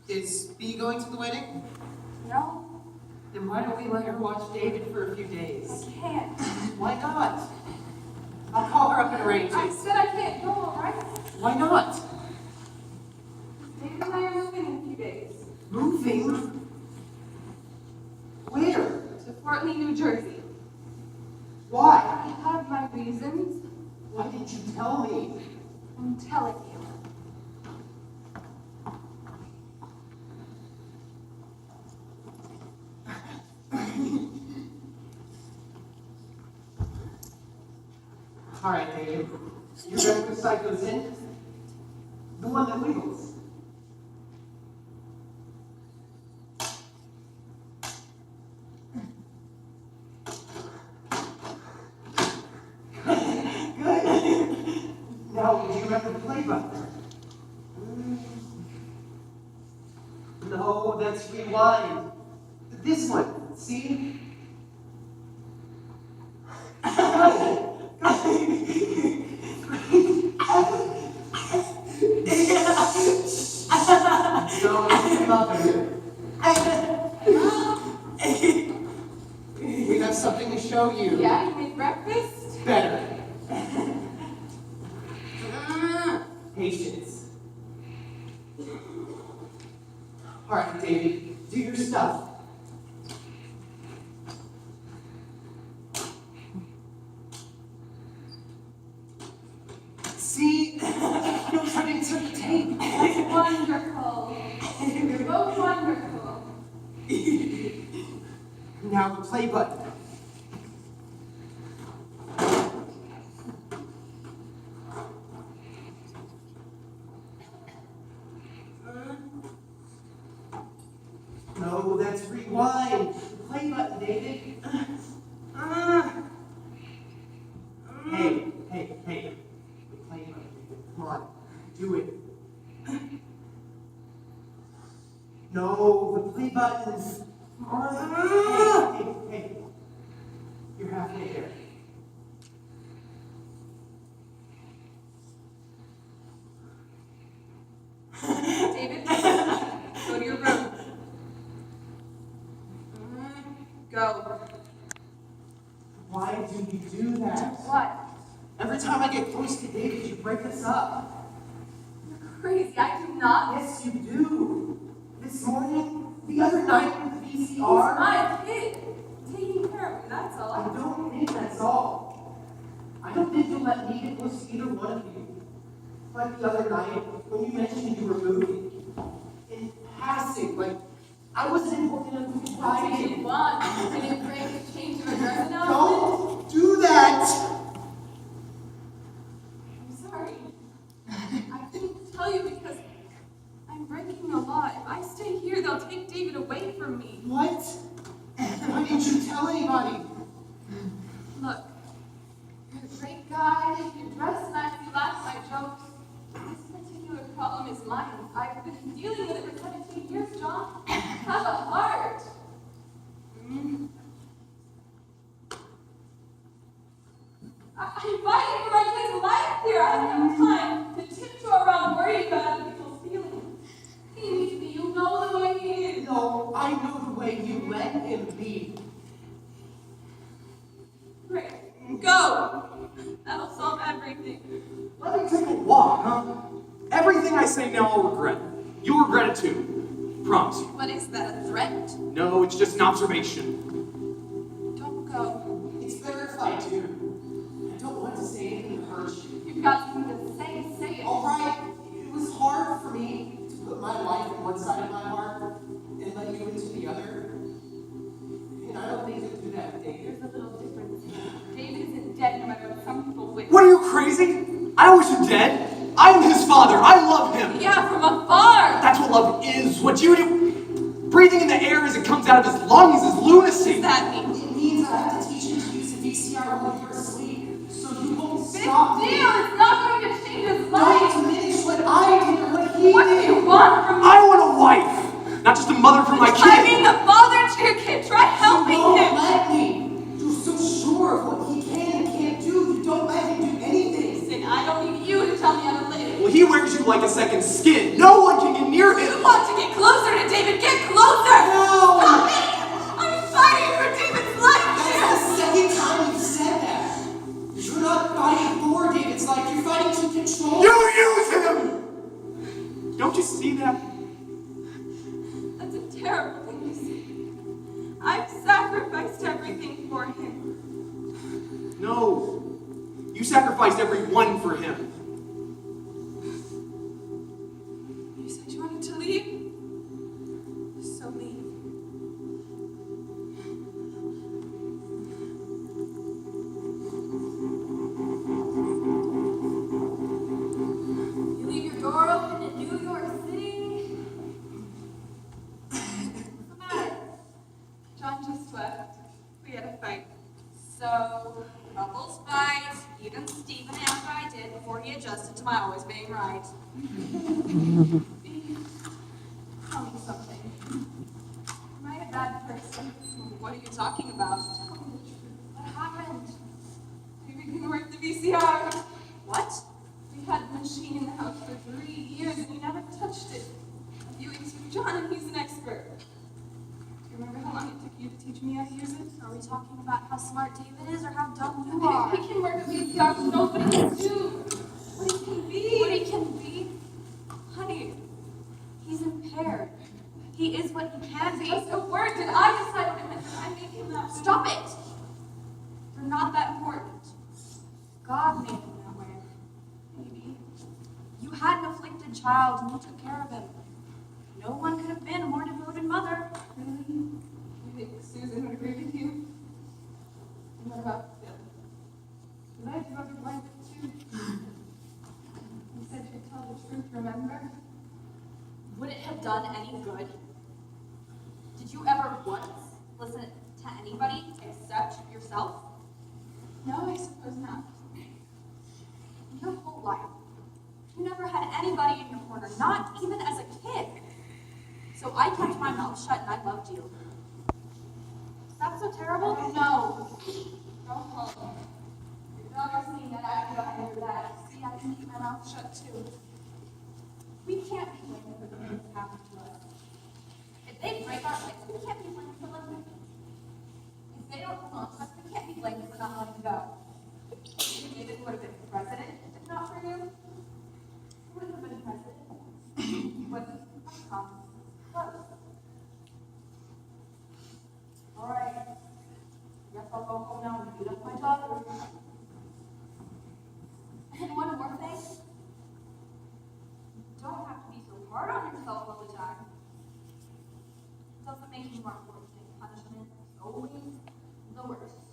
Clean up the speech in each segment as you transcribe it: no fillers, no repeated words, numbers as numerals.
Is Bea going to the wedding? No, Then why don't we let her watch David for a few days? I can't. Why not? I'll call her up and arrange I it. said I can't go, alright? Why not? David and I are moving in a few days. Moving? Where? To Fort Lee, New Jersey. Why? I have my reasons. Why didn't you tell me? I'm telling you. All right, David. You ready for Psycho's in? The one that wiggles. Good. Now, do you remember the play button? No, that's rewind. This one, see? So, mother. We have something to show you. Yeah, you made breakfast? Better. Patience. All right, Davey, do your stuff. See? You're turning to the tape. That's wonderful. You're both wonderful. Now the play button. No, that's rewind. The play button, David. Hey. The play button, David. Come on. Do it. No, the play buttons. Come on. Hey. You're halfway there. David, go to your room. Go. Why do you do that? What? Every time I get close to David, you break us up. You're crazy. I do not. Yes, you do. This morning, the other night with the He's VCR. my kid. Taking care of me, that's all. I don't think that's all. I don't think you'll let me get close to either one of you. Like the other night, when you mentioned you were moving. In passing, like, I wasn't important enough to What buy do you it. want? Can you break a change of address announcement? Don't do that! I'm sorry. I couldn't tell you because I'm breaking the law. If I stay here, they'll take David away from me. What? Why didn't you tell anybody? Look, you're a great guy. You dress nice. You laugh at my jokes. This particular problem is mine. I've been dealing with it for 17 years, John. Have a heart. I'm fighting for my kid's life here. I don't have time to tiptoe around worried about other people's feelings. He needs me. You know the way he is. No, I know the way you let him be. Great. Go. That'll solve everything. Let me take a walk, huh? Everything I say now I'll regret. You'll regret it too. Promise you. What is that, a threat? No, it's just an observation. Don't go. It's better if I do. I don't want to say anything that hurts you. You've got something to say, say it. All right, it was hard for me to put my life on one side of my heart and let you into the other. And I don't think you'll do that with David. There's a little difference. David isn't dead no matter what some people wish. What, are you crazy? I don't wish him dead. I'm his father. I love him. Yeah, from afar. That's what love is. What you do. Breathing in the air as it comes out of his lungs is What lunacy. does that mean? It means I have to teach you to use a VCR while you're asleep, so you won't Big stop. deal. It's not going to change his life. Don't diminish what I did or what he What do did. you want from me? I want a wife, not just a mother for my I mean kid. the father to your kid. Try helping You him. don't let me. You're so sure of what he can and can't do. You don't let him do anything. Listen, I don't need you to tell me how to live. Well, he He wears you like a second skin. No one can get near You him. want to get closer to David? Get closer! No! Stop me! I'm fighting for David's life! That's the second time you've said that. You're not fighting for David's life, you're fighting to control. You use him! Don't you see that? That's a terrible thing to say. I've sacrificed everything for him. No. You sacrificed everyone for him. You said you wanted to leave? So leave. You leave your door open in New York City? What's the matter? John just left. We had a fight. So, couples fight, even Stephen after I did before he adjusted to my always being right. Tell me something. Am I a bad person? What are you talking about? Tell me the truth. What happened? We ignored the VCR. What? We had the machine in the house for 3 years and we never touched it. A few weeks with John and he's an expert. Do you remember how long it took you to teach me how to use it? Are we talking about how smart David is or how dumb you are? He can work a VCR so nobody can do. What he can be. What he can be? Honey, he's impaired. He is what he can be. Just a word. Did I decide what it meant? Did I make him that way? Stop it! You're not that important. God made him that way. Maybe. You had an afflicted child and you took care of him. No one could have been a more devoted mother. Really? You think Susan would agree with you? And what about Phil? Did I throw your blanket too? You said you'd tell the truth, remember? Would it have done any good? Did you ever once listen to anybody except yourself? No, I suppose not. Your whole life, you never had anybody in your corner, not even as a kid. So I kept my mouth shut and I loved you. Is that so terrible? No. Go home. Your daughter's saying that I can behind your back. See, I can keep my mouth shut too. We can't be blamed for the things that happen to us. If they break our legs, we can't be blamed for letting them. If they don't belong to us, we can't be blamed for not letting go. David would have been president if not for you. He wouldn't have been president. He wouldn't have come close. All right. Guess I'll go home now and beat up my daughter. And one more thing. You don't have to be so hard on yourself all the time. It doesn't make you more important. Punishment is always the worst.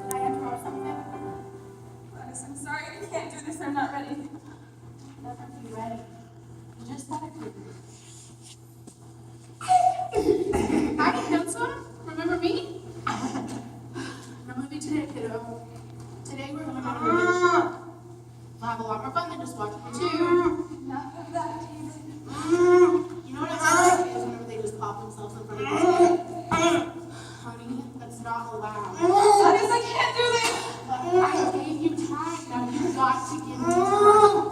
Did I interrupt something? Gladys, I'm sorry. I can't do this. I'm not ready. It doesn't be ready. You just gotta do it. Howdy, handsome. Remember me? No movie today, kiddo. Today we're going to go to the beach. We'll have a lot more fun than just watching the tube. Enough of that, David. You know what it's like is whenever they just pop themselves in front of you. Honey, that's not allowed. Gladys, I can't do this. I gave you time. Now you've got to give me time.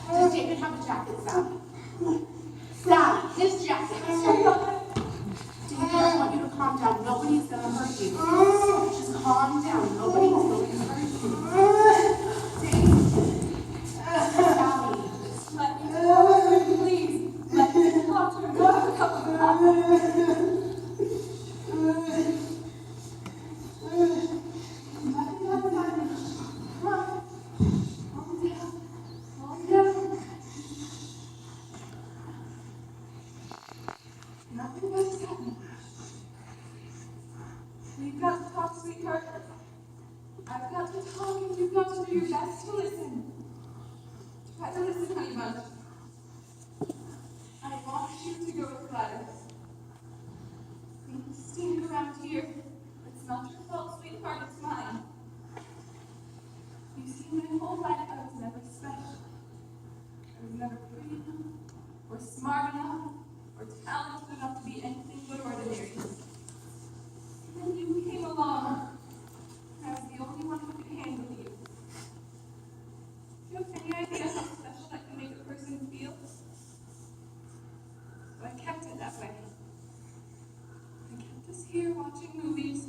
Does David have a jacket, Sally? Sally, his jacket. David, I want you to calm down. Nobody's gonna hurt you. Just calm down. Nobody's going to hurt you. David. Sally. Let me go. Please. Let me talk to him. Go have a cup of coffee. Nothing has happened. Come on. Calm down. Calm down. Nothing has happened. We've got to talk, sweetheart. I've got to talk and you've got to do your best to listen. Try to listen, honey bunch. I want you to go with Gladys. Things stink around here. It's not your fault, sweetheart, it's mine. You see, my whole life I was never special. I was never pretty. smart enough or talented enough to be anything but ordinary. And then you came along, and I was the only one who could handle you. Do you have any idea how special that can make a person feel? So I kept it that way. I kept us here watching movies,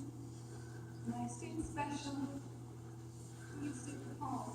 and I stayed special, and you stayed calm.